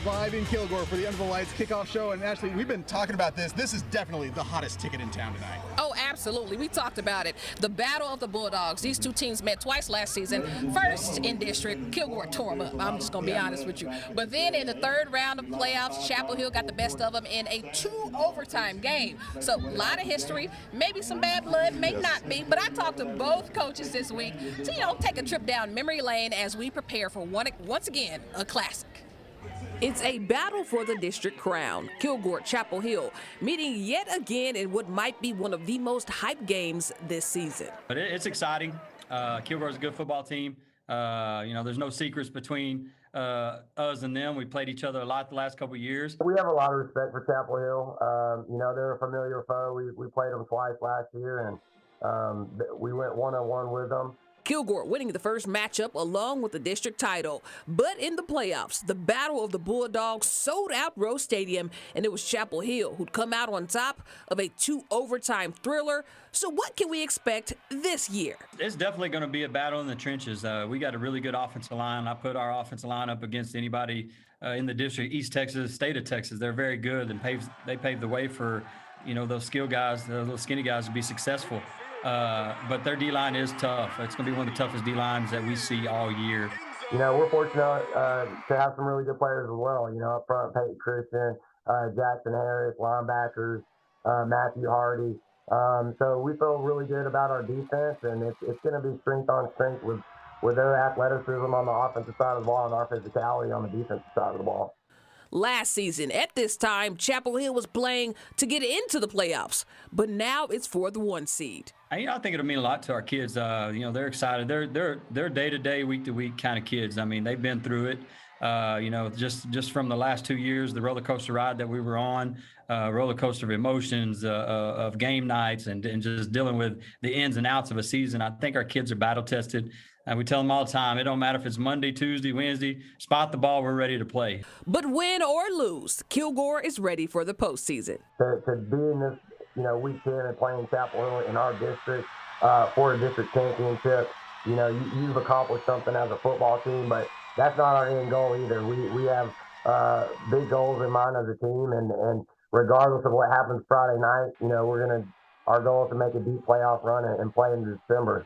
live in Kilgore for the Under the Lights kickoff show. And Ashley, we've been talking about this. This is definitely the hottest ticket in town tonight. Oh, absolutely. We talked about it. The battle of the Bulldogs. These two teams met twice last season. First in district, Kilgore tore them up. I'm just going to be honest with you. But then in the third round of playoffs, Chapel Hill got the best of them in a 2-overtime game. So a lot of history, maybe some bad blood, may not be. But I talked to both coaches this week to, take a trip down memory lane as we prepare for once again, a classic. It's a battle for the district crown. Kilgore Chapel Hill meeting yet again in what might be one of the most hyped games this season. But it's exciting. Kilgore's a good football team. There's no secrets between us and them. We played each other a lot the last couple of years. We have a lot of respect for Chapel Hill. They're a familiar foe. We played them twice last year, and we went one-on-one with them. Kilgore winning the first matchup along with the district title. But in the playoffs, the battle of the Bulldogs sold out Rose Stadium, and it was Chapel Hill who'd come out on top of a 2-overtime thriller. So what can we expect this year? It's definitely going to be a battle in the trenches. We got a really good offensive line. I put our offensive line up against anybody in the district, East Texas, state of Texas. They're very good, and they paved the way for, those skill guys, the little skinny guys to be successful. But their D-line is tough. It's going to be one of the toughest D-lines that we see all year. We're fortunate to have some really good players as well. Up front, Peyton Christian, Jackson Harris, linebackers, Matthew Hardy. So we feel really good about our defense, and it's going to be strength on strength with their athleticism on the offensive side of the ball and our physicality on the defensive side of the ball. Last season, at this time, Chapel Hill was playing to get into the playoffs, but now it's for the 1 seed. I think it'll mean a lot to our kids. They're excited. They're day-to-day, week-to-week kind of kids. I mean, they've been through it. Just from the last 2 years, the roller coaster ride that we were on, roller coaster of emotions, of game nights, and just dealing with the ins and outs of a season. I think our kids are battle tested. And we tell them all the time, it don't matter if it's Monday, Tuesday, Wednesday, spot the ball, we're ready to play. But win or lose, Kilgore is ready for the postseason. To be in this, week 10 and playing Chapel Hill in our district for a district championship, you've accomplished something as a football team, but that's not our end goal either. We have big goals in mind as a team, and regardless of what happens Friday night, our goal is to make a deep playoff run and play in December.